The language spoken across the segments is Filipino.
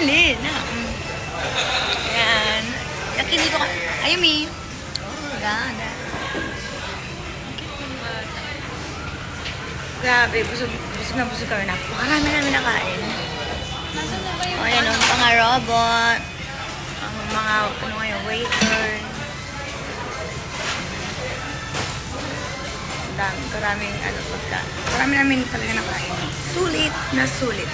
Dali na. Ayan. Yakinido ka. Ayumi. Oh, ganda. Grabe, busog na busog kami. Napakarami namin nakain. O, ayan o, mga robot. Ang mga, ano ngayon, waiter. Karaming, ano, pagka. Karami namin talaga nakain. Sulit na sulit.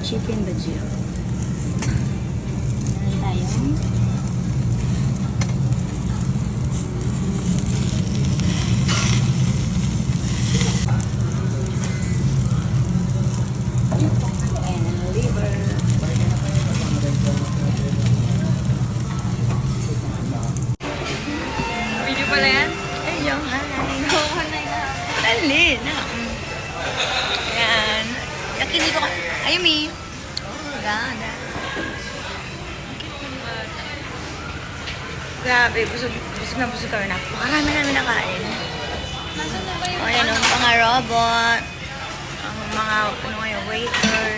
Chicken bajillo. Meron tayong and liver. Video pala yan? Ayun, hi. Dali na. Ayan. Yakinido ka. Ayumi. Oh, ganda. Grabe, busog na busog kami. Napakarami namin nakain. O, ayan o, mga robot. Ang mga, ano ngayon, waiter.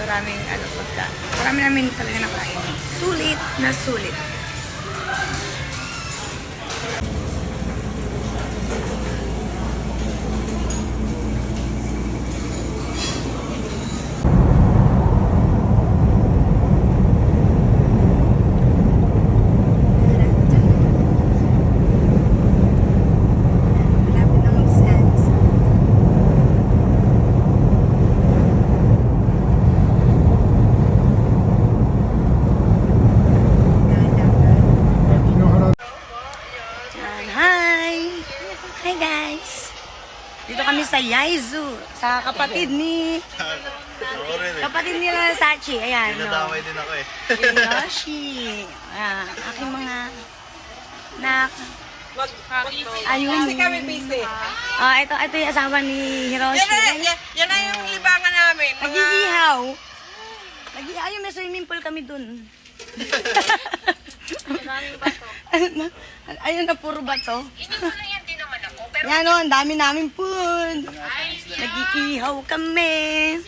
Karaming, ano, pagka. Karami namin talaga nakain. Sulit na sulit. Hi guys! Dito kami sa Yaizu, sa kapatid nila Sachi. Ayan, no. Pinadamay din ako eh. Yoshi. Ayan, aking mga nak. Ayun. Kasi kami busy. Ito yung asawa ni Hiroshi. Yan na yung libangan namin. Nag-iihaw. Ayun, may swimming pool kami dun. Ayun na, puro bato. Yan o, ang dami namin food. Nag-iihaw kami.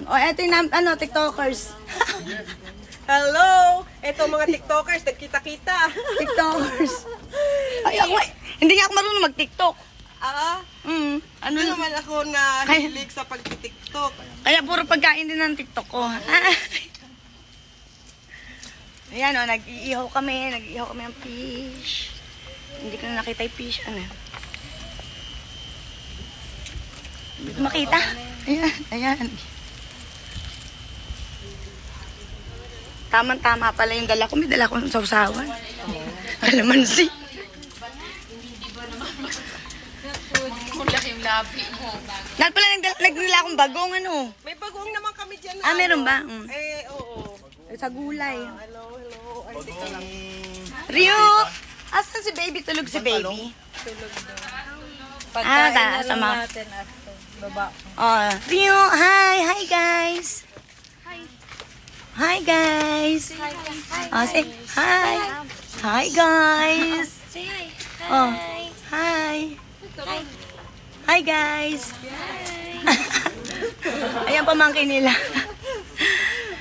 O, eto yung TikTokers. Hello! Ito mga TikTokers, nagkita-kita. TikTokers. Ay, ako, hindi nga ako marunong mag-TikTok. Ano naman ako na hilig sa pag-TikTok. Kaya puro pagkain din ng TikTok ko. Ayan o, nag-iihaw kami ng fish. Hindi ko na nakita yung fish. Ano? Hindi ko makita. Ayan. Tama-tama pala yung dala ko. May dala ko ng sausawan. Kalamansi. Yung labi mo. Lahat pala nagdala akong bagong ano. May bagong naman kami dyan. Meron ba? Oo. Sa gulay. Hello. Ay, teka lang. Rio! Asan si baby? Tulog si baby? Tulog daw. Pagkain na lang natin after. Baba. Rio! Hi guys! Hi guys! Say hi! Hi guys! Say hi. Hi! Hi guys! Ayan pamangkin nila.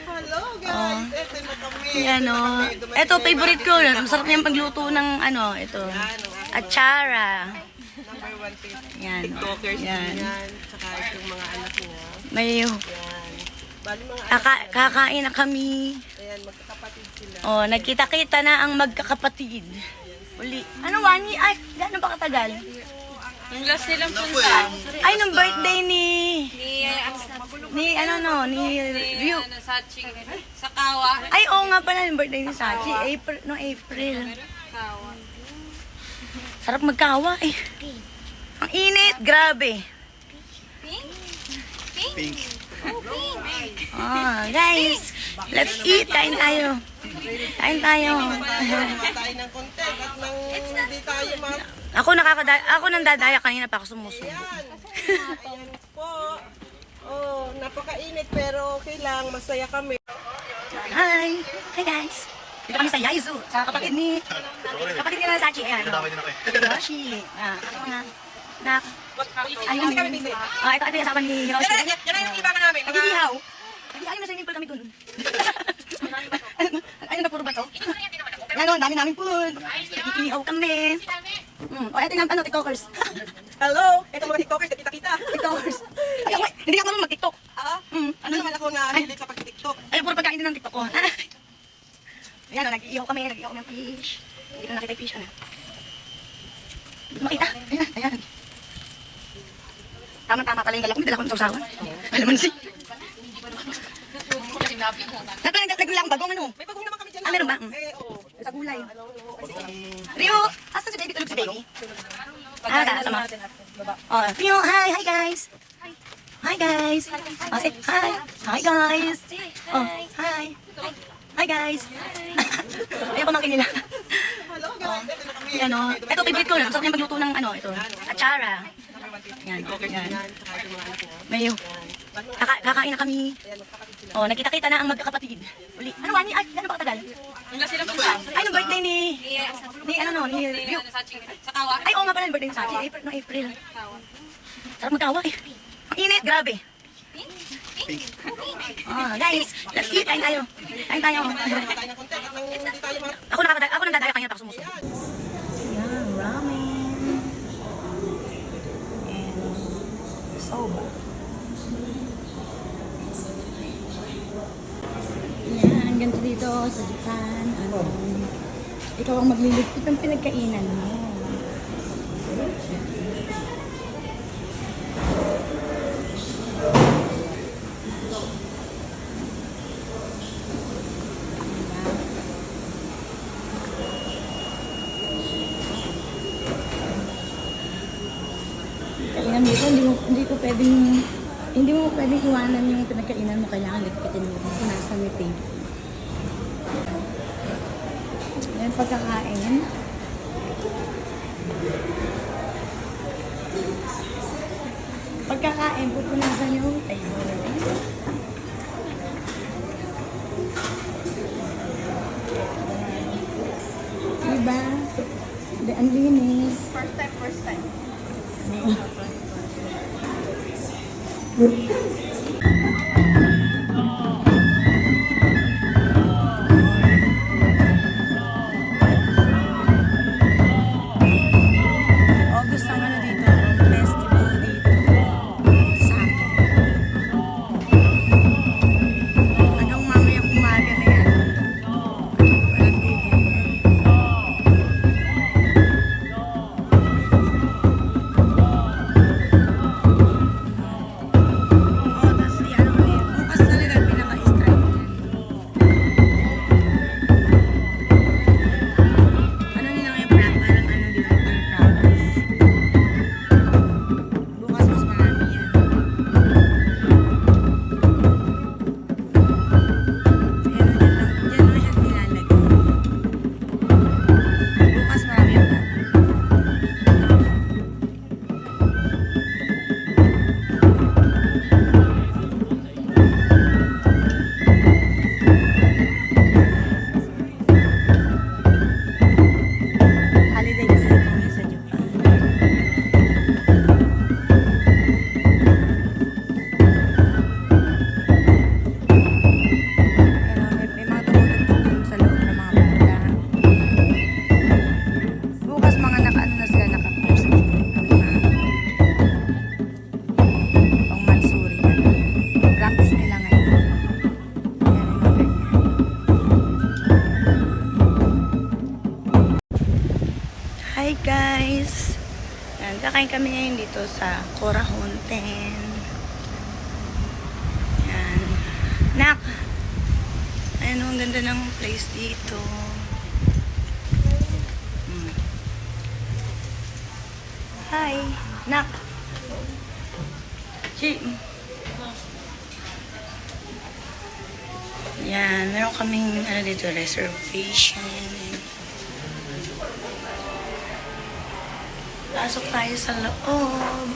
Hello guys! Ito na kami. Yan o. Ito, favorite ko. Masarap niyang pagluto ng ano, ito. Atsara. Number 1 tip. Yan. TikTokers Yan. yan. Tsaka itong mga anak niya. May Yan. Bali mga anak. kakain na kami. Ayan, magkakapatid sila. Nagkita-kita na ang magkakapatid. Uli. Ano, Wani? Ay, gaano ba katagal? Yung last nilang punta. Ay, nung birthday ni Ryu. Sachi. Sa Kawa. Ay, oo nga pala, yung birthday ni Sachi. April. Kawa. Sarap magkawa eh. Ang init, grabe. Pink. Oh, guys. Let's eat. Kain tayo. Kain tayo. Tayo ng content at nang hindi tayo Ako nang dadaya kanina pa ako sumusubo. Ayan po. Oh, napakainit pero okay lang. Masaya kami. Hi! Hi guys! Dito kami sa Yaizu, sa kapatid ni na Sachi. Ayan. Hiroshi. Ako nga. Ayun. Ito yung asawa ni Hiroshi. Yan ang iba namin. Nag-iihaw. Nag-iihaw na swimming pool kami dun. Ayun na puro bato. Yan o, dami namin food. Nag-iihaw kami. Ito yung TikTokers. Hello! Ito mga TikTokers, kita-kita. TikTokers. Ay, ako, hindi ako marunong mag-TikTok. Ano naman ako na hilig sa pag-TikTok? Ay, puro pagkain din ng TikTok ko. Ayan o, nag-iihaw kami ng fish. Hindi ko nakita yung fish. Hindi ko makita. Ayan. Tama-tama pala yung galak ko. May dala ko ng sausawan. Alamansi. Nagpala akong bagong ano. May bagong naman kami dyan. Meron ba? Oo. Sa gulay. Rio, asan si baby tulog si baby? Sama. Rio, hi guys. Hi guys. Say hi. Hi guys. Hi. Hi guys. Ayun pamangkin nila. Yan o. Ito favorite ko. Masarap niya magluto ng ano. Ito. Achara. Yan. Mayo. Kakain na kami. Nakita-kita na ang magkakapatid. Uli. Ano Wani? Ay, ano ba katagal? Ay, no birthday ni Rio. Ay, oo nga pala, birthday ni Sachi. April. Sarap magtawa eh. Ang init, grabe. Guys, let's eat. Kain tayo. Kain tayo. Ako nang dadaya kanina pa ako sumusunod. Yan, ramen. And soba. Yan, ganito dito sa Japan. Ikaw ang magliligpit ng pinagkainan mo. Kainan dito, hindi mo pwedeng iwanan yung pinagkainan mo, kailangan ligpitin mo kung nasa may page. Yan, pagkakain. Pagkakain, pupunasan yung table. Diba? Ang linis. First time. August ang ano dito, festival dito sa akin. Hanggang mamayang umaga na yan. Walang tigil. Tas bukas talaga pinaka-strike. Ano nila ngayon, parang ano dito, practice. Bukas mas marami yan. Diyan mo siya nilalagay. Bukas marami yan. Holiday kasi ito ngayon sa Japan. May mga tumutugtog dun sa loob ng mga banda. Bukas mga naka-ano na sila, naka-first. Pang Mansuri na. Practice nila ngayon. Yan yung mga ganyan. Hi guys! Yan, kakain kami ngayon dito sa Korahonten. Yan. Nak! Ayan, ang ganda ng place dito. Hi! Nak! Chi! Yan, meron kaming ano dito, reservation. Pasok tayo sa loob.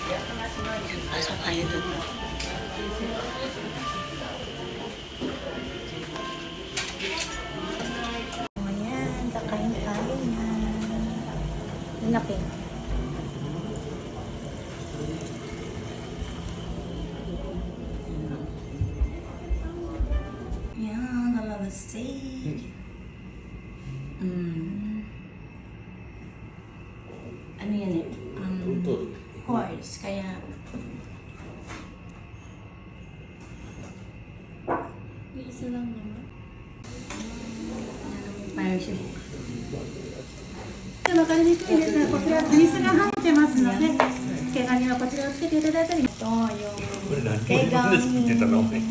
Yan, pasok tayo doon. Ayan, kakain tayo na. Laki. Yan, halal steak. Ano yan eh? Course, kaya... Isa lang naman. Parang siya. 分かりにくいですが、こちらグリスが入ってますので、毛ガニはこちらをつけていただいたり。Ito yung... これ何で作ってたのお前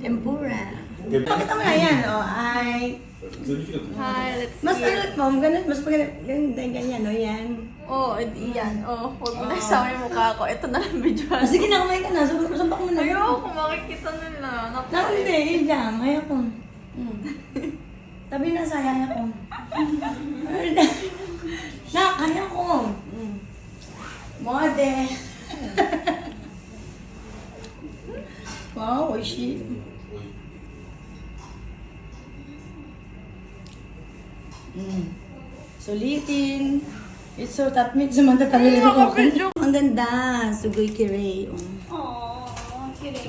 Tempura. Pakita mo na yan, oh. Ay. Hi, let's Mas ano, ma'am, ganun, mas ganyan, no, yan. Oh, yan. Oh, huwag mo na isama yung mukha ko. Ito na lang video. Ah, sige na, kumain ka na. Sumpak mo na. Ayoko, makikita nila. Hindi, yun lang. Kaya ko. Tabi na sayang ako. Na, kaya ko. Mode. Wow, oishi. Sulitin. It's so tatmit sumanta tayo ko. Ang ganda. Sugoy kirei. Oh, kidding.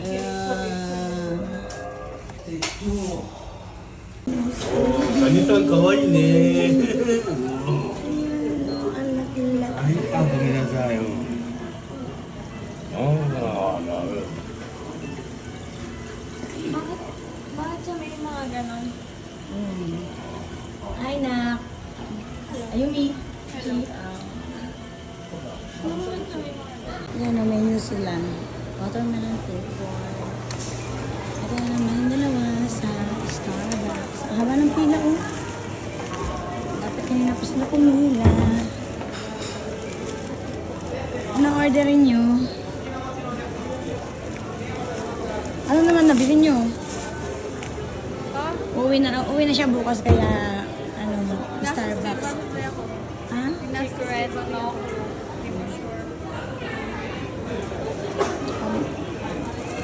カニさんかわいいね Ang laki-laki. Ay,ごめんなさいなる Bakit siya may mga ganon? Hi, Nak. Ayumi. Yan ang menu sila. Watermelon flavor. Ito naman yung dalawa sa Starbucks. Ang haba ng pila, oh. Dapat kanina pa sila pumila. Anong orderin nyo? Ano naman nabili nyo? Uwi na siya bukas kaya ano, Starbucks. Ha? Secret, no?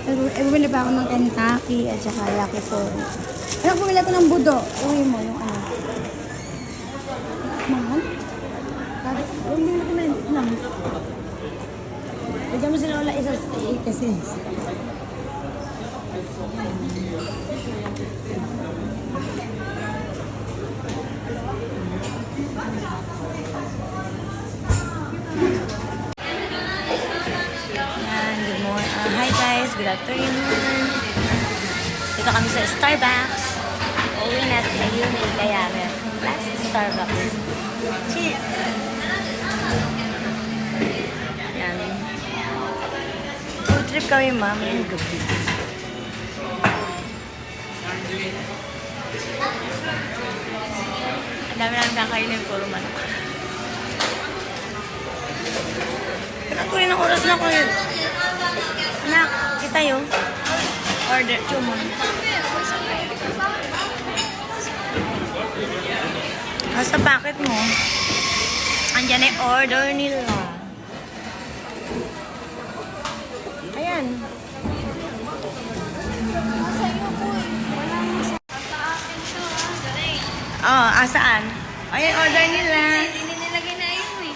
Bumili pa ako ng Kentucky at saka Lucky Fall. Ano, bumili ako ng budo. Uwi mo yung ano. Mahal? Bumili ko na lang. Bigyan mo sila wala isa sa 8 kasi. Yan, good morning. Hi guys, good afternoon. Dito kami sa Starbucks. Uwi na sa Ayumi, kaya last Starbucks. Cheers! Yan. Food trip kami, ma'am. Yung gabi. Ang dami namin kakainin, puro manok. Ako rin ang oras na ko yun. Anak, kita yun. Order, chumon. Nasa packet mo. Andyan ay order nila. Ayan. Oh, asaan? Ayan, order nila. Hindi nilagay na yun eh.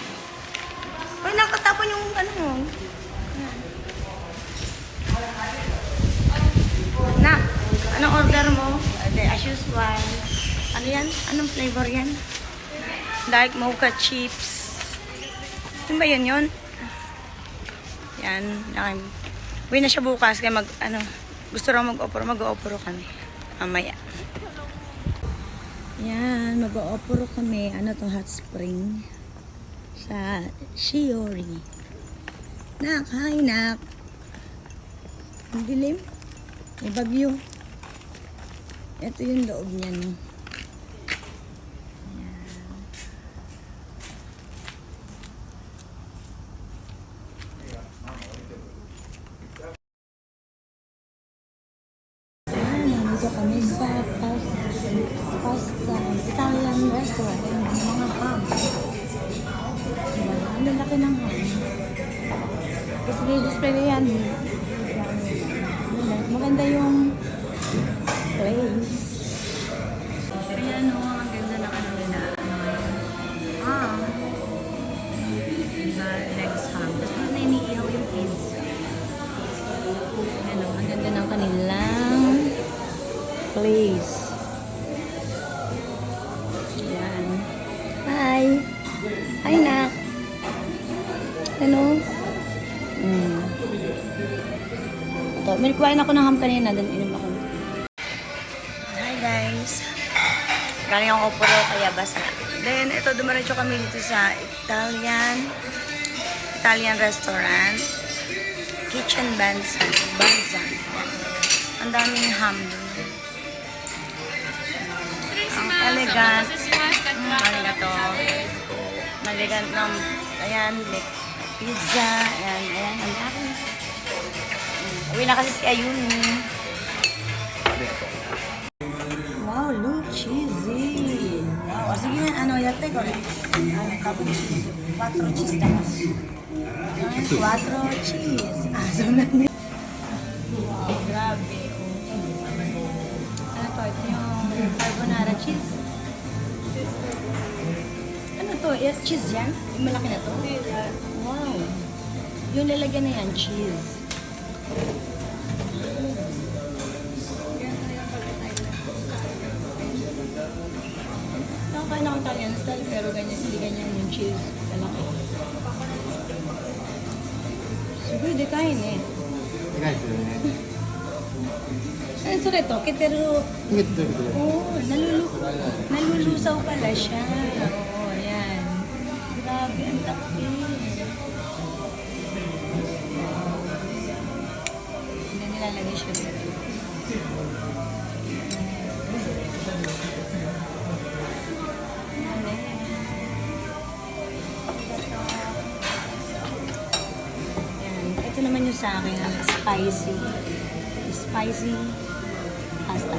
Ay, nakatapon yung ano mo. Na, anong order mo? As usual. Ano yan? Anong flavor yan? Dark mocha chips. Ano ba yun yun? Yan. Uwi na siya bukas kaya gusto raw mag-opero kami. Mamaya. Yan, mag-opero kami. Ano to, hot spring. Sa Shiori. Nak, hi nak. Ang dilim. May bagyo. Ito yung loob niya, no. Nandito kami sa pasta Italian restaurant. Mga ham. Ang laki ng ham. Display na yan. Maganda yung place. Kaya ang ganda ng ano nila. Ham. Diba, legs ham. Tapos na iniihaw yung kids. Ang ganda ng kanilang place. Yan. Hi! Hi, Nak! Hello? Ito, may kuhain ako ng ham kanina, then inom ako. Hi, guys! Galing ang opero, kaya basa. Then, ito, dumaretso kami dito sa Italian restaurant. Kitchen Banza. Ang daming ham doon. Ang elegant. Arigato. Elegant ng, ayan, pizza. Ayan, ang dami. Uwi na kasi si Ayuni. Wow, look, cheesy. Wow, sige nga, yate ko. Couple cheese. 4 cheese tayo. 4 cheese. Sunod niya. Wow, grabe. Ano to? Ito yung carbonara cheese. Ano to? Cheese yan? Yung malaki na to? Wow. Yung lalagyan na yan, cheese. Nakakain akong Italian style, pero hindi ganyan yung cheese. Malaki. Siguro di kain eh. Ano so ito? Pero, nalulusaw pala siya. Oo, ayan. Grabe, ang takpi. Hindi nilalagay siya dito. Ito naman yung sa akin, spicy pasta.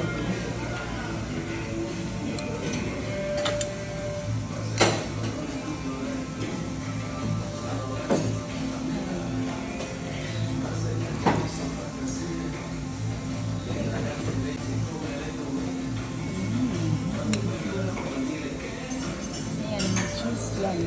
Ayan, may cheese yan.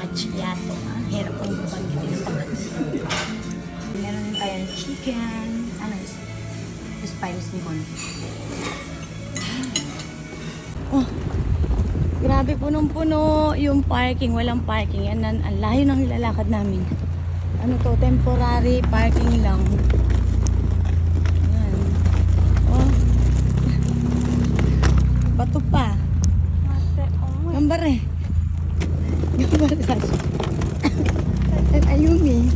Macchiato. Hirap kong banggitin ng pangalan. Meron din tayong chicken. Spicy con. Oh, grabe punong-puno yung parking. Walang parking. Yan, ang layo ng nilalakad namin. Ano to? Temporary parking lang. Yan. Oh. Bato pa. Gambar eh. Gambar Sasha. Ayumi.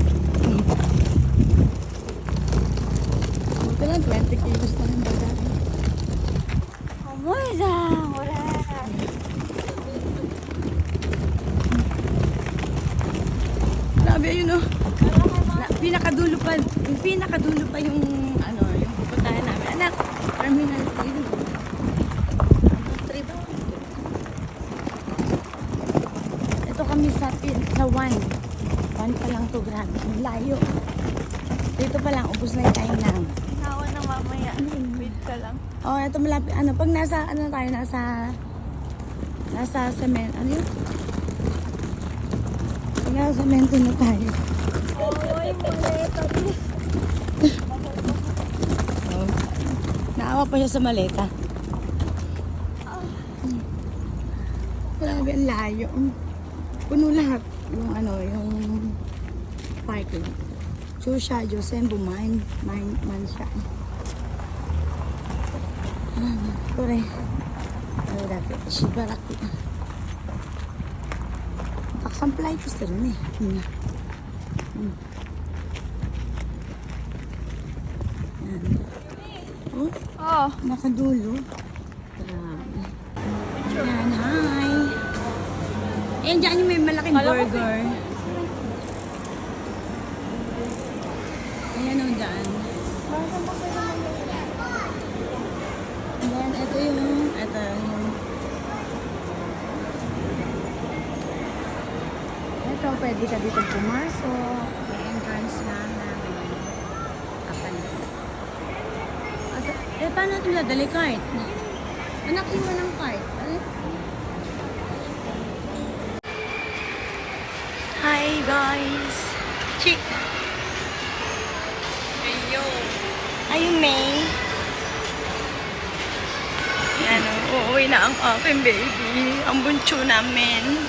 20 kilos na ng baga. Wala. Grabe yun oh. Pinakadulo pa yung ano, yung pupuntahan namin. Anak, terminal 3. Ito kami sa 1. 1 pa lang to, grabe. Ang layo. Dito pa lang, ubos na yung time lang. Nawa na mamaya. Wait ka lang. Oh, ito malapit. Ano, pag nasa, ano tayo, nasa cement, ano yun? Pag nasa cemento na tayo. Oh, naawa pa siya sa maleta. Grabe, ang layo. Puno lahat. Yung ano, yung parking. Chusha, Josembo, man siya. Kore. Ano dati? Shibaraki. Taksamplay ko sila rin eh. Yan. Oh, Oh. nakadulo. Grabe. Yan, hi. Ayan, dyan yung may malaking burger. Ayan o, dyan. Ayan, ito yung, ito, pwede ka dito pumasok. May entrance na namin. Kapan. Paano natin nadali cart? Anak, iwan ng cart. Hi guys! Chick! Ayun, May. Yan o, uuwi na ang aking baby. Ang bunso namin.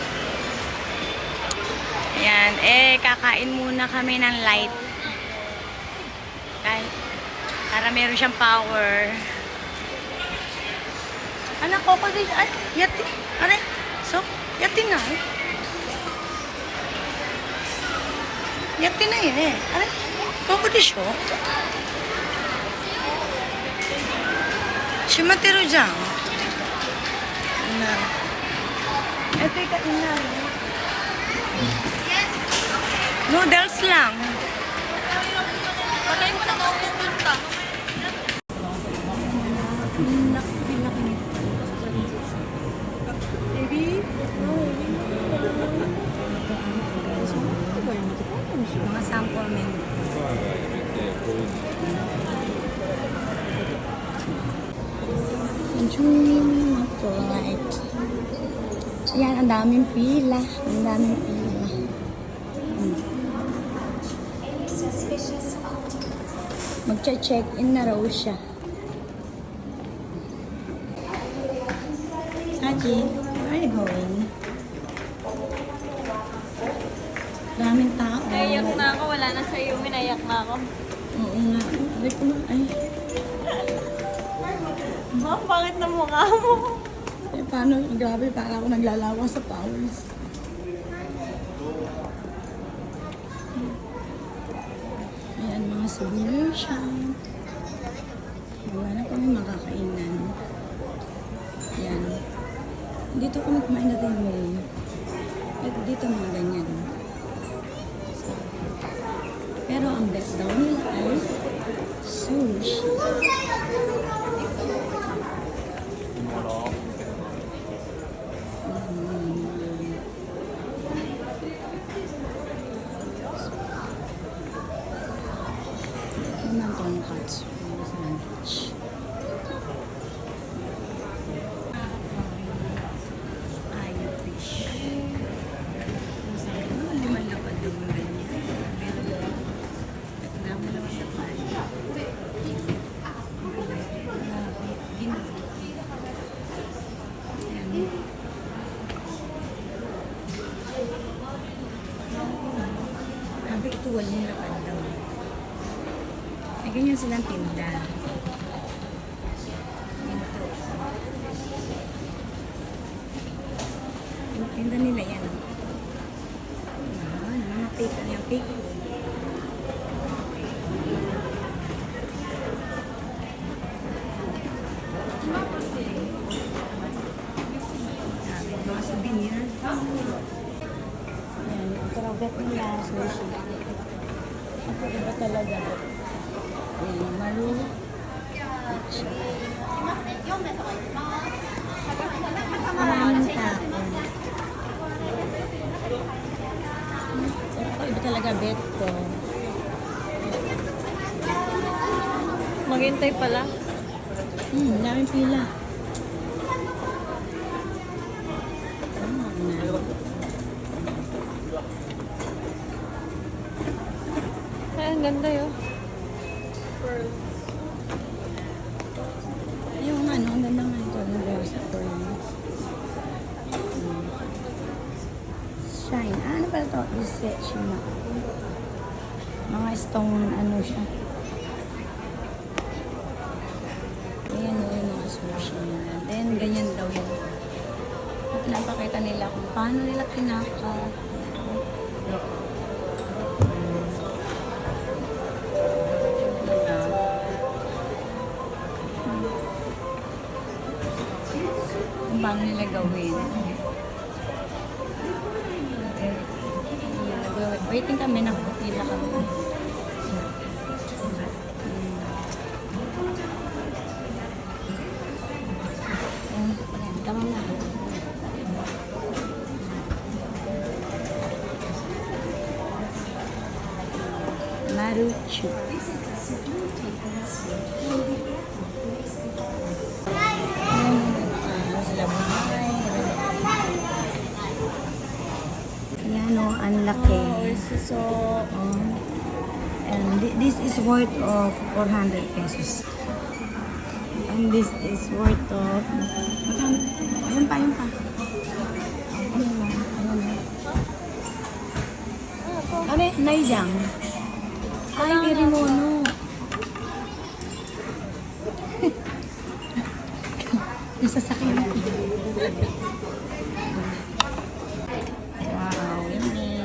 Ayan, kakain muna kami ng light. Para meron siyang power. Anak, koko din. Ay, yati. Are, so, yati na eh. Yati na yun eh. Are, koko di siya. Shimatero dyan. Na. Ito yung kainan. Noodles lang. Patay mo na mapupunta. Baby? Mga sample menu. Flight. Ayan, ang daming pila. Ang daming pila. Magcha-check-in na raw siya. Sachi, where are you going? Daming tao. Naiyak na ako. Wala na sa iyo. Naiyak na ako. Oo nga. Ay. Ma'am, bakit na mukha mo? Eh, paano? Grabe, para ako naglalawa sa powers. Ayan, mga souvenir shop. Wala na kami makakainan. Ayan. Dito kami kumain natin mo. Dito mga ganyan. Pero ang best daw nila ay sushi. Tonkatsu sandwich. Ayo fish. Masaya ko naman lapad yung ganyan. Naman naman lapad. Sabi ito walang lapad daw. May ganyan silang tinda. Ito. Yung tinda nila yan. Mga cake. Ano yung cake? Ayan, ito raw bet nila, sushi. Ito iba talaga. Ayan, maru. Maraming tao. Ito iba talaga bet ko. Maghintay pala. Daming pila. Ay, ang ganda yun. Yung ano, ang ganda nga ito. Ano ba sa Korean? Shine. Ah, ano pala ito? Reset shima. Mga stone, ano siya. Ayan o yung mga sushi nila. Then, ganyan daw yun. Pinapakita nila kung paano nila pinaka. Kung paano nila gawin. Waiting kami, nakapila kami. Tama na. Maruchu. Ayan o, ang laki. So, And this is worth of 400 pesos. And this is worth of... Ayun pa, ayun pa. Ayun lang, ayun lang. Ano yun? Naijang. Ay, kirimono. Nasasakyan ako. Wow, yummy.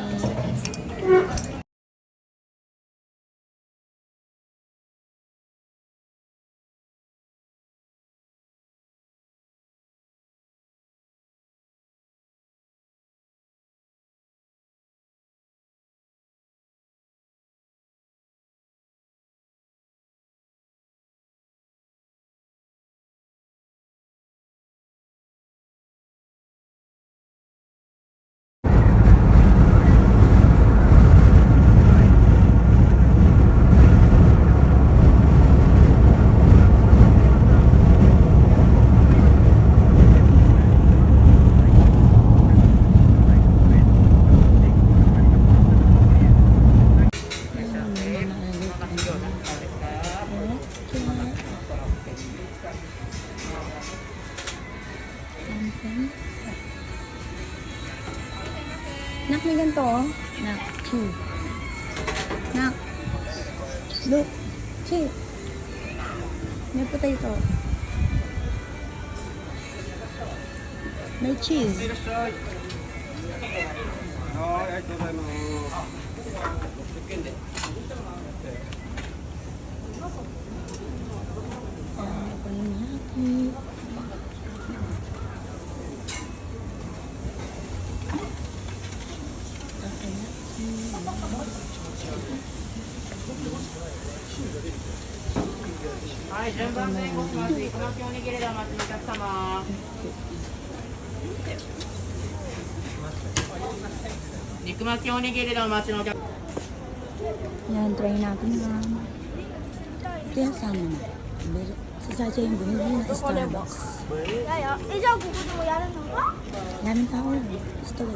Nak, may ganito oh. Nak, cheese. Nak. Look. Cheese. May potato. May cheese. Yan, try natin na. Kaya sama na. Si Sacha yung bumili na Starbucks. Yaya, じゃあここでもやるのか Daming tao lang. Gusto ko.